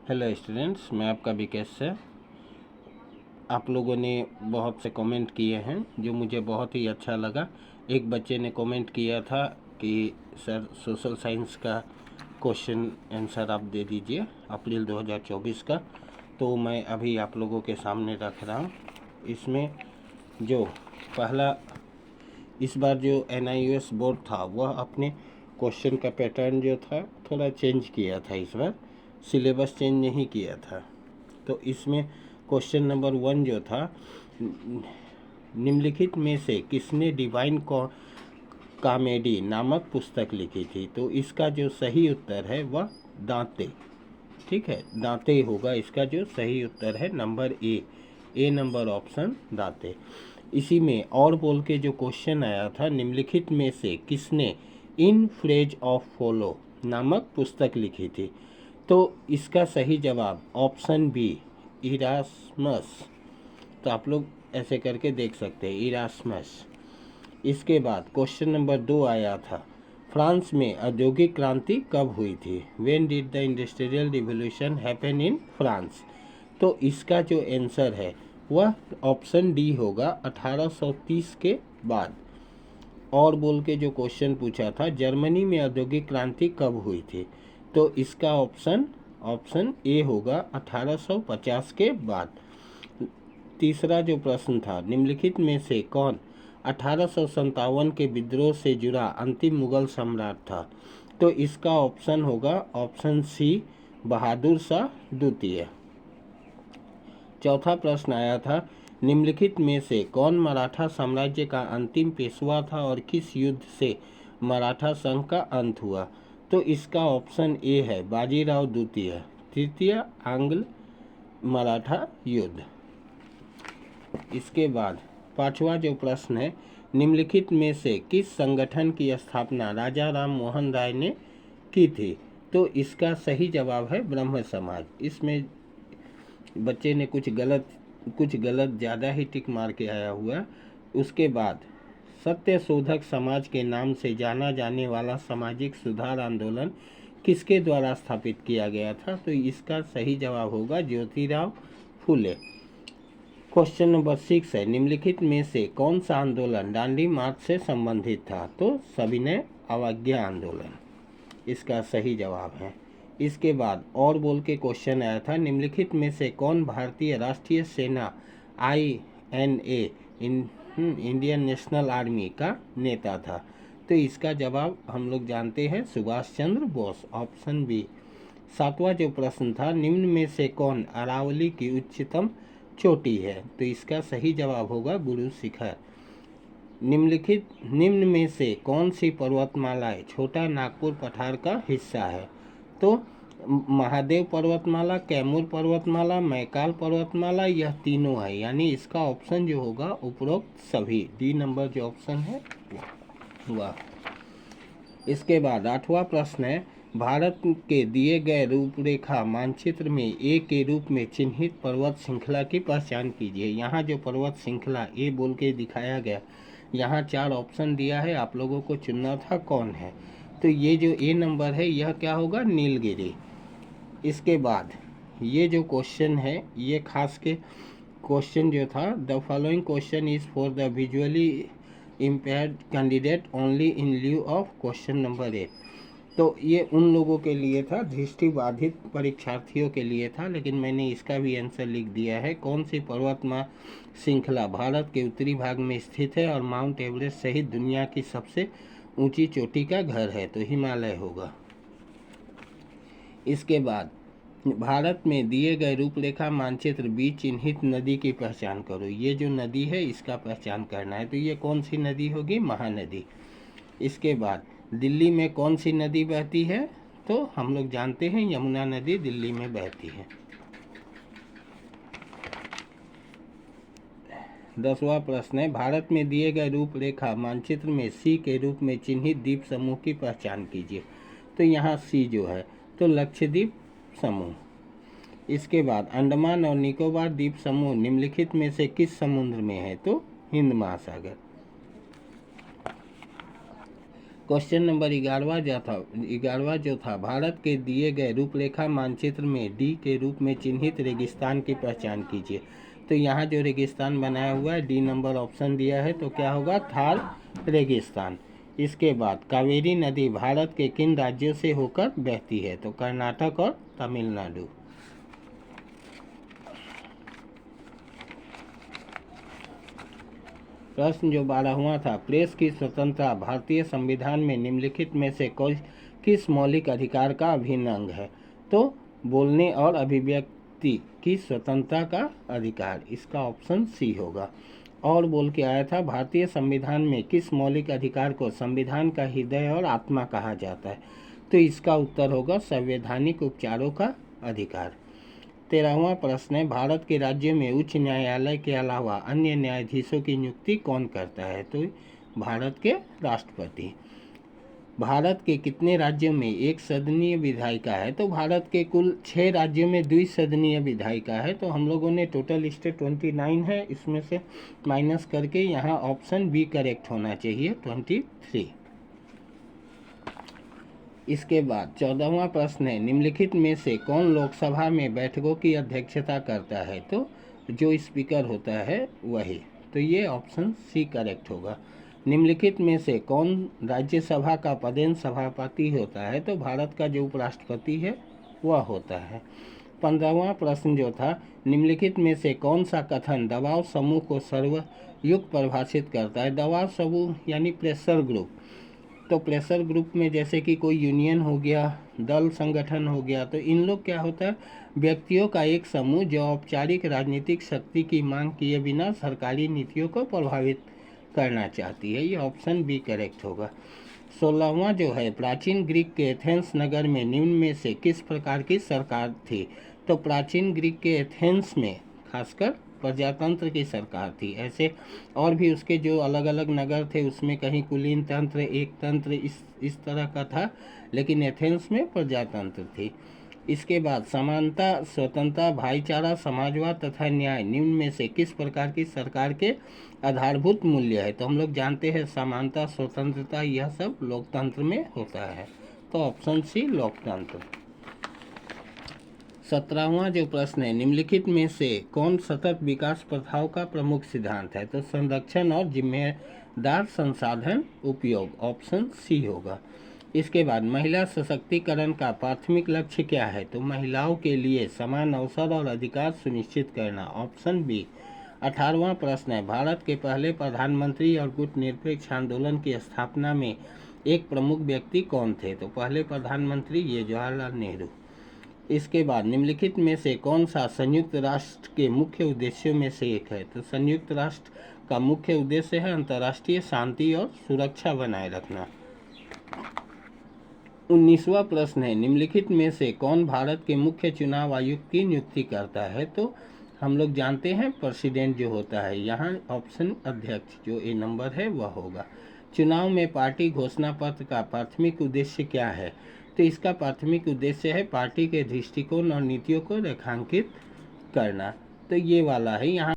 Hello students, मैं आपका विकेश से। आप लोगों ने बहुत से कमेंट किए हैं जो मुझे बहुत ही अच्छा लगा। एक बच्चे ने कमेंट किया था कि सर सोशल साइंस का क्वेश्चन आंसर आप दे दीजिए अप्रैल 2024 का। तो मैं अभी आप लोगों के सामने रख रहा हूँ। इसमें जो पहला इस बार जो NIOS बोर्ड था वह अपने क्वेश्चन का पैटर्न जो था थोड़ा चेंज किया था। इस बार सिलेबस चेंज नहीं किया था। तो इसमें क्वेश्चन नंबर 1 जो था, निम्नलिखित में से किसने डिवाइन कॉमेडी नामक पुस्तक लिखी थी? तो इसका जो सही उत्तर है वह दांते। ठीक है, दांते होगा इसका जो सही उत्तर है, नंबर ए नंबर ऑप्शन दांते। इसी में और बोल के जो क्वेश्चन आया था, निम्नलिखित में से किसने इन फ्रेज ऑफ फॉलो नामक पुस्तक लिखी थी? तो इसका सही जवाब ऑप्शन बी इरास्मस। तो आप लोग ऐसे करके देख सकते हैं, इरास्मस। इसके बाद क्वेश्चन नंबर 2 आया था, फ्रांस में औद्योगिक क्रांति कब हुई थी? When did the industrial revolution happen in France? तो इसका जो आंसर है वह ऑप्शन डी होगा, 1830 के बाद। और बोल के जो क्वेश्चन पूछा था, जर्मनी में औद्योगिक क्रांति कब हुई थी? तो इसका ऑप्शन ए होगा, 1850 के बाद। तीसरा जो प्रश्न था, निम्नलिखित में से कौन 1857 के विद्रोह से जुड़ा अंतिम मुगल सम्राट था? तो इसका ऑप्शन होगा ऑप्शन सी, बहादुर शाह द्वितीय। चौथा प्रश्न आया था, निम्नलिखित में से कौन मराठा साम्राज्य का अंतिम पेशवा था और किस युद्ध से मराठा संघ का अंत हुआ? तो इसका ऑप्शन ए है, बाजीराव द्वितीय। तृतीय आंग्ल मराठा युद्ध। इसके बाद पांचवा जो प्रश्न है, निम्नलिखित में से किस संगठन की स्थापना राजा राम मोहन राय ने की थी? तो इसका सही जवाब है ब्रह्म समाज। इसमें बच्चे ने कुछ गलत ज़्यादा ही टिक मार के आया हुआ। उसके बाद सत्य शोधक समाज के नाम से जाना जाने वाला सामाजिक सुधार आंदोलन किसके द्वारा स्थापित किया गया था? तो इसका सही जवाब होगा ज्योतिराव फुले। क्वेश्चन नंबर 6 है, निम्नलिखित में से कौन सा आंदोलन दांडी मार्च से संबंधित था? तो सविनय अवज्ञा आंदोलन इसका सही जवाब है। इसके बाद और बोल के क्वेश्चन आया था, निम्नलिखित में से कौन भारतीय राष्ट्रीय सेना INA इंडियन नेशनल आर्मी का नेता था? तो इसका जवाब हम लोग जानते हैं, सुभाष चंद्र बोस, ऑप्शन बी। सातवां जो प्रश्न था, निम्न में से कौन अरावली की उच्चतम चोटी है? तो इसका सही जवाब होगा गुरु शिखर। निम्न में से कौन सी पर्वतमालाएं छोटा नागपुर पठार का हिस्सा है? तो महादेव पर्वतमाला, कैमूर पर्वतमाला, मैकाल पर्वतमाला, यह तीनों है। यानी इसका ऑप्शन जो होगा उपरोक्त सभी, डी नंबर जो ऑप्शन है वह। इसके बाद आठवां प्रश्न है, भारत के दिए गए रूपरेखा मानचित्र में ए के रूप में चिन्हित पर्वत श्रृंखला की पहचान कीजिए। यहाँ जो पर्वत श्रृंखला ए बोल के दिखाया गया, यहाँ 4 ऑप्शन दिया है, आप लोगों को चुनना था कौन है। तो ये जो ए नंबर है यह क्या होगा, नीलगिरी। इसके बाद ये जो क्वेश्चन है, ये खास के क्वेश्चन जो था, the following question is for the visually impaired candidate only in lieu of question number 8। तो ये उन लोगों के लिए था, दृष्टिबाधित परीक्षार्थियों के लिए था, लेकिन मैंने इसका भी आंसर लिख दिया है। कौन सी पर्वतमाला श्रृंखला भारत के उत्तरी भाग में स्थित है और माउंट एवरेस्ट सहित दुनिया की सबसे ऊंची चोटी का घर है? तो हिमालय होगा। इसके बाद भारत में दिए गए रूपरेखा मानचित्र बी चिन्हित नदी की पहचान करो। ये जो नदी है इसका पहचान करना है। तो ये कौन सी नदी होगी, महानदी। इसके बाद दिल्ली में कौन सी नदी बहती है? तो हम लोग जानते हैं यमुना नदी दिल्ली में बहती है। 10वां प्रश्न है, भारत में दिए गए रूपरेखा मानचित्र में सी के रूप में चिन्हित द्वीप समूह की पहचान कीजिए। तो यहाँ सी जो है तो लक्षद्वीप समूह। इसके बाद अंडमान और निकोबार द्वीप समूह निम्नलिखित में से किस समुद्र में है? तो हिंद महासागर। क्वेश्चन नंबर 11वां जो था, भारत के दिए गए रूपरेखा मानचित्र में डी के रूप में चिन्हित रेगिस्तान की पहचान कीजिए। तो यहाँ जो रेगिस्तान बनाया हुआ है, डी नंबर ऑप्शन दिया है, तो क्या होगा, थार रेगिस्तान। इसके बाद कावेरी नदी भारत के किन राज्यों से होकर बहती है? तो कर्नाटक और तमिलनाडु। प्रश्न जो 12वां था, प्रेस की स्वतंत्रता भारतीय संविधान में निम्नलिखित में से किस मौलिक अधिकार का अभिन्न अंग है? तो बोलने और अभिव्यक्ति की स्वतंत्रता का अधिकार, इसका ऑप्शन सी होगा। और बोल के आया था, भारतीय संविधान में किस मौलिक अधिकार को संविधान का हृदय और आत्मा कहा जाता है? तो इसका उत्तर होगा संवैधानिक उपचारों का अधिकार। 13वां प्रश्न है, भारत के राज्यों में उच्च न्यायालय के अलावा अन्य न्यायाधीशों की नियुक्ति कौन करता है? तो भारत के राष्ट्रपति। भारत के कितने राज्यों में एक सदनीय विधायिका है? तो भारत के कुल 6 राज्यों में द्विसदनीय विधायिका है। तो हम लोगों ने टोटल स्टेट 29 है, इसमें से माइनस करके यहाँ ऑप्शन बी करेक्ट होना चाहिए, 23। इसके बाद 14वां प्रश्न है, निम्नलिखित में से कौन लोकसभा में बैठकों की अध्यक्षता करता है? तो जो स्पीकर होता है वही। तो ये ऑप्शन सी करेक्ट होगा। निम्नलिखित में से कौन राज्यसभा का पदेन सभापति होता है? तो भारत का जो उपराष्ट्रपति है वह होता है। 15वां प्रश्न जो था, निम्नलिखित में से कौन सा कथन दबाव समूह को सर्वयुक्त परिभाषित करता है? दबाव समूह यानी प्रेशर ग्रुप। तो प्रेशर ग्रुप में जैसे कि कोई यूनियन हो गया, दल संगठन हो गया, तो इन लोग क्या होता है, व्यक्तियों का एक समूह जो औपचारिक राजनीतिक शक्ति की मांग किए बिना सरकारी नीतियों को प्रभावित करना चाहती है। ये ऑप्शन बी करेक्ट होगा। 16वां जो है, प्राचीन ग्रीक के एथेंस नगर में निम्न में से किस प्रकार की सरकार थी? तो प्राचीन ग्रीक के एथेंस में खासकर प्रजातंत्र की सरकार थी। ऐसे और भी उसके जो अलग अलग नगर थे उसमें कहीं कुलीन तंत्र, एक तंत्र, इस तरह का था, लेकिन एथेंस में प्रजातंत्र थी। इसके बाद समानता, स्वतंत्रता, भाईचारा, समाजवाद तथा न्याय निम्न में से किस प्रकार की सरकार के आधारभूत मूल्य है? तो हम लोग जानते हैं समानता, स्वतंत्रता, यह सब लोकतंत्र में होता है। तो ऑप्शन सी लोकतंत्र। 17वां जो प्रश्न है, निम्नलिखित में से कौन सतत विकास प्रथाओं का प्रमुख सिद्धांत है? तो संरक्षण और जिम्मेदार संसाधन उपयोग, ऑप्शन सी होगा। इसके बाद महिला सशक्तिकरण का प्राथमिक लक्ष्य क्या है? तो महिलाओं के लिए समान अवसर और अधिकार सुनिश्चित करना, ऑप्शन बी। 18वां प्रश्न है, भारत के पहले प्रधानमंत्री और गुटनिरपेक्ष आंदोलन की स्थापना में एक प्रमुख व्यक्ति कौन थे? तो पहले प्रधानमंत्री ये जवाहरलाल नेहरू। इसके बाद निम्नलिखित में से कौन सा संयुक्त राष्ट्र के मुख्य उद्देश्यों में से एक है? तो संयुक्त राष्ट्र का मुख्य उद्देश्य है अंतर्राष्ट्रीय शांति और सुरक्षा बनाए रखना। 19वां प्रश्न है, निम्नलिखित में से कौन भारत के मुख्य चुनाव आयुक्त की नियुक्ति करता है? तो हम लोग जानते हैं प्रेसिडेंट जो होता है, यहाँ ऑप्शन अध्यक्ष जो ए नंबर है वह होगा। चुनाव में पार्टी घोषणा पत्र का प्राथमिक उद्देश्य क्या है? तो इसका प्राथमिक उद्देश्य है पार्टी के दृष्टिकोण और नीतियों को रेखांकित करना। तो ये वाला है। यहाँ